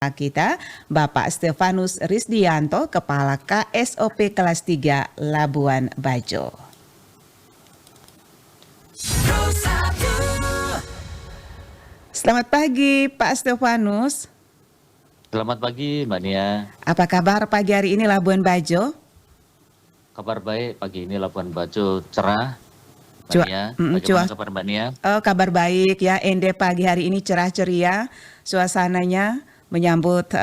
kita, Bapak Stefanus Risdianto, Kepala KSOP Kelas 3 Labuan Bajo. Selamat pagi, Pak Stefanus. Selamat pagi, Mbak Nia. Apa kabar pagi hari ini Labuan Bajo? Kabar baik pagi ini Labuan Bajo cerah. Mbak Nia, bagaimana kabar Mbak Nia? Kabar baik ya, Ende pagi hari ini cerah ceria, suasananya menyambut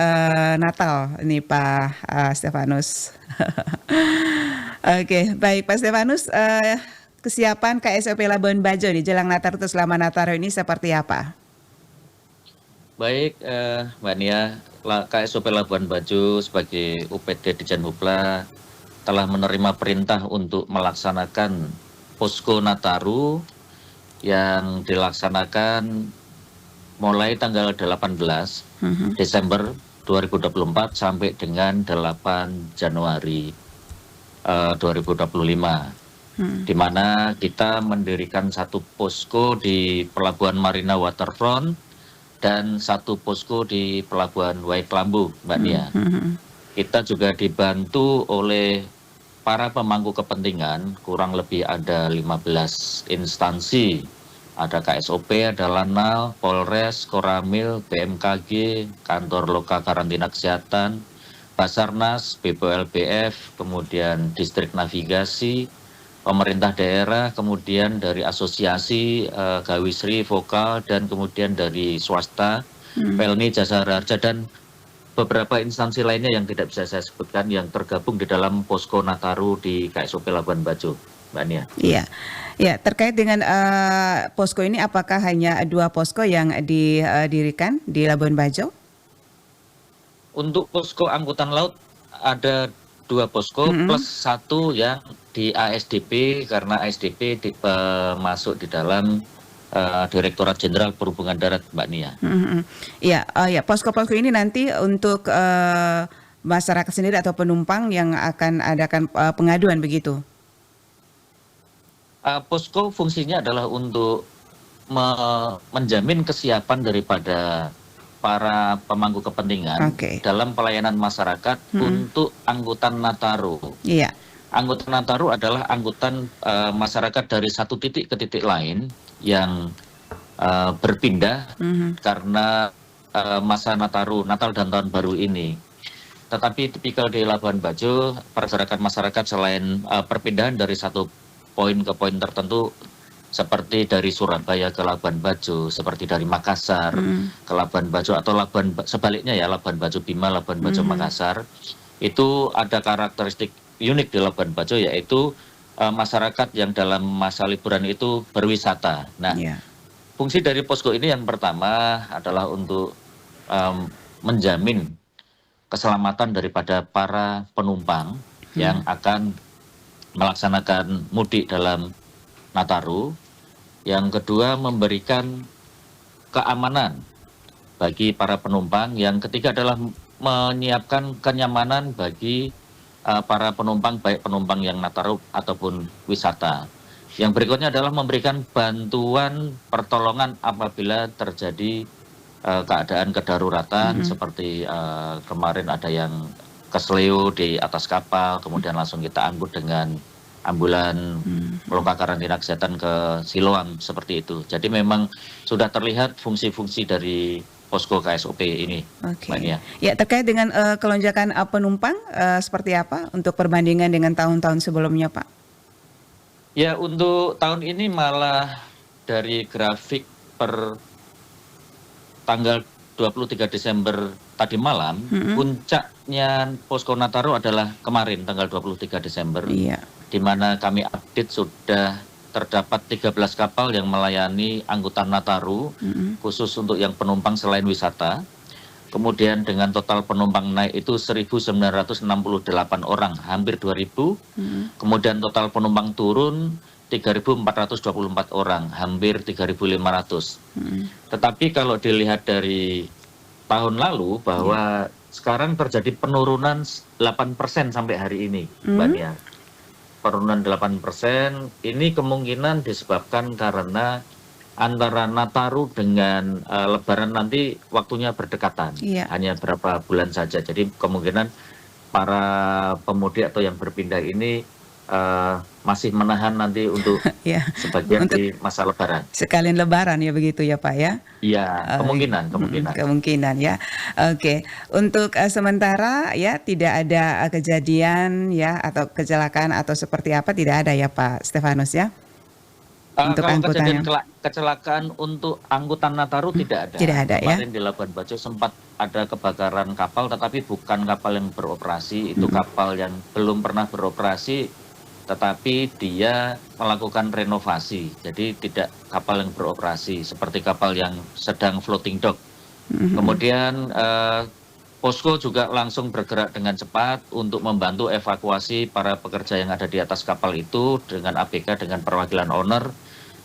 Natal ini Pak Stefanus. Oke, baik Pak Stefanus, kesiapan KSOP Labuan Bajo di jelang Natal atau selama Natal ini seperti apa? Baik, Mbak Nia, KSOP Labuan Bajo sebagai UPD di Janhubla telah menerima perintah untuk melaksanakan posko Nataru yang dilaksanakan mulai tanggal 18 Desember 2024 sampai dengan 8 Januari 2025, di mana kita mendirikan satu posko di Pelabuhan Marina Waterfront dan satu posko di Pelabuhan Waiklambu, Mbak Nia. Kita juga dibantu oleh para pemangku kepentingan, kurang lebih ada 15 instansi. Ada KSOP, ada Lanal, Polres, Koramil, BMKG, Kantor Loka Karantina Kesehatan, Basarnas, BPLBF, kemudian Distrik Navigasi, pemerintah daerah, kemudian dari asosiasi Gawisri, Vokal, dan kemudian dari swasta, Pelni, Jasa Harja, dan beberapa instansi lainnya yang tidak bisa saya sebutkan yang tergabung di dalam posko Nataru di KSOP Labuan Bajo, Mbak Nia. Iya, ya terkait dengan posko ini, apakah hanya 2 posko yang didirikan di Labuan Bajo? Untuk posko angkutan laut ada 2 posko plus 1 yang di ASDP, karena ASDP masuk di dalam Direktorat Jenderal Perhubungan Darat, Mbak Nia. Iya, ya posko-posko ini nanti untuk masyarakat sendiri atau penumpang yang akan adakan pengaduan begitu? Posko fungsinya adalah untuk menjamin kesiapan daripada para pemangku kepentingan dalam pelayanan masyarakat untuk angkutan Nataru. Iya. Angkutan Nataru adalah angkutan masyarakat dari satu titik ke titik lain yang berpindah karena masa Nataru, Natal dan Tahun Baru ini. Tetapi tipikal di Labuan Bajo, pergerakan masyarakat selain perpindahan dari satu poin ke poin tertentu, seperti dari Surabaya ke Labuan Bajo, seperti dari Makassar ke Labuan Bajo, atau sebaliknya ya, Labuan Bajo Bima, Labuan Bajo Makassar, itu ada karakteristik unik di Labuan Bajo, yaitu masyarakat yang dalam masa liburan itu berwisata. Nah, fungsi dari posko ini yang pertama adalah untuk menjamin keselamatan daripada para penumpang yang akan melaksanakan mudik dalam Nataru. Yang kedua, memberikan keamanan bagi para penumpang. Yang ketiga adalah menyiapkan kenyamanan bagi para penumpang, baik penumpang yang Nataru ataupun wisata. Yang berikutnya adalah memberikan bantuan pertolongan apabila terjadi keadaan kedaruratan, seperti kemarin ada yang kesleo di atas kapal, kemudian langsung kita angkut dengan ambulan Loka Karantina Kesehatan ke Siloam, seperti itu. Jadi memang sudah terlihat fungsi-fungsi dari posko KSOP ini, Mbak Nia. Ya, terkait dengan kelonjakan penumpang seperti apa untuk perbandingan dengan tahun-tahun sebelumnya, Pak? Ya, untuk tahun ini malah dari grafik per tanggal 23 Desember tadi malam, puncaknya posko Nataru adalah kemarin tanggal 23 Desember, di mana kami update sudah terdapat 13 kapal yang melayani angkutan Nataru, khusus untuk yang penumpang selain wisata. Kemudian dengan total penumpang naik itu 1.968 orang, hampir 2.000. Kemudian total penumpang turun 3.424 orang, hampir 3.500. Tetapi kalau dilihat dari tahun lalu, bahwa sekarang terjadi penurunan 8% sampai hari ini, Mbak Nia. Penurunan 8%, ini kemungkinan disebabkan karena antara Nataru dengan Lebaran nanti waktunya berdekatan, Iya. hanya berapa bulan saja. Jadi kemungkinan para pemudik atau yang berpindah ini masih menahan nanti untuk Ya, sebagian untuk di masa Lebaran. sekalian Lebaran ya begitu ya Pak ya? Iya, kemungkinan. Kemungkinan ya. Oke, untuk sementara ya tidak ada kejadian ya atau kecelakaan atau seperti apa tidak ada ya Pak Stefanus ya untuk Kalau kejadian angkutannya. kecelakaan untuk angkutan Nataru tidak ada. Tidak ada ya. Kemarin di Labuan Bajo sempat ada kebakaran kapal, tetapi bukan kapal yang beroperasi, itu kapal yang belum pernah beroperasi, tetapi dia melakukan renovasi. Jadi tidak kapal yang beroperasi, seperti kapal yang sedang floating dock. Kemudian Posko juga langsung bergerak dengan cepat untuk membantu evakuasi para pekerja yang ada di atas kapal itu dengan ABK, dengan perwakilan owner,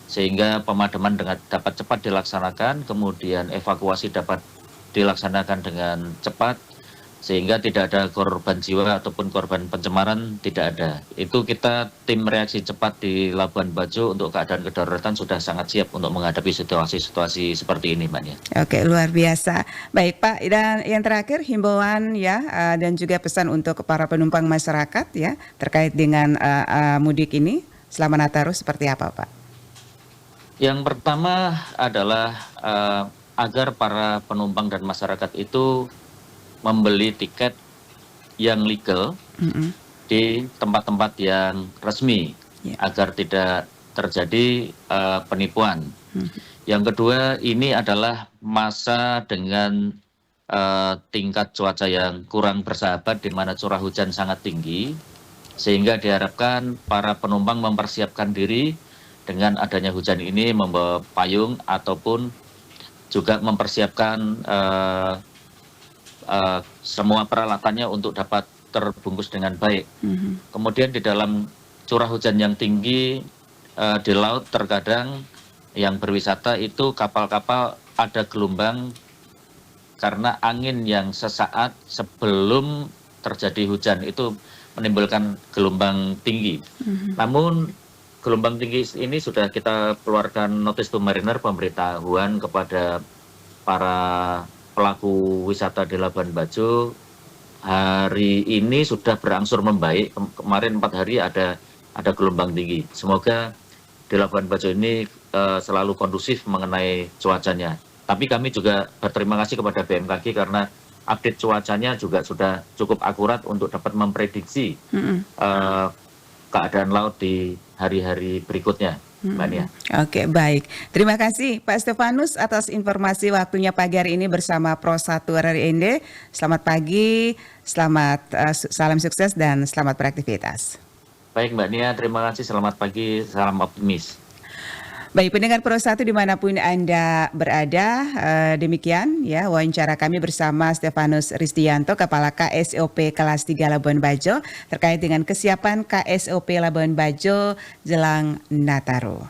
sehingga pemadaman dapat cepat dilaksanakan, kemudian evakuasi dapat dilaksanakan dengan cepat, sehingga tidak ada korban jiwa ataupun korban pencemaran, tidak ada. Itu kita tim reaksi cepat di Labuan Bajo untuk keadaan kedaruratan sudah sangat siap untuk menghadapi situasi-situasi seperti ini, Mbak Nia. Oke, luar biasa. Baik Pak, dan yang terakhir himbauan ya dan juga pesan untuk para penumpang masyarakat ya terkait dengan mudik ini selama Nataru seperti apa Pak? Yang pertama adalah agar para penumpang dan masyarakat itu membeli tiket yang legal di tempat-tempat yang resmi agar tidak terjadi penipuan. Yang kedua, ini adalah masa dengan tingkat cuaca yang kurang bersahabat di mana curah hujan sangat tinggi, sehingga diharapkan para penumpang mempersiapkan diri dengan adanya hujan ini, membawa payung ataupun juga mempersiapkan semua peralatannya untuk dapat terbungkus dengan baik. Kemudian di dalam curah hujan yang tinggi di laut, terkadang yang berwisata itu kapal-kapal ada gelombang karena angin yang sesaat sebelum terjadi hujan itu menimbulkan gelombang tinggi. Namun gelombang tinggi ini sudah kita keluarkan notice to mariner, pemberitahuan kepada para pelaku wisata di Labuan Bajo. Hari ini sudah berangsur membaik. Kemarin 4 hari ada gelombang tinggi. Semoga di Labuan Bajo ini selalu kondusif mengenai cuacanya. Tapi kami juga berterima kasih kepada BMKG karena update cuacanya juga sudah cukup akurat untuk dapat memprediksi keadaan laut di hari-hari berikutnya, Mbak Nia. Oke, baik. Terima kasih Pak Stefanus atas informasi waktunya pagi hari ini bersama Pro 1 RRI. Selamat pagi, salam sukses dan selamat beraktivitas. Baik Mbak Nia, terima kasih. Selamat pagi, salam optimis. Baik, pendengar Pro 1 dimanapun Anda berada, demikian ya wawancara kami bersama Stefanus Ristianto, Kepala KSOP Kelas 3 Labuan Bajo terkait dengan kesiapan KSOP Labuan Bajo jelang Nataru.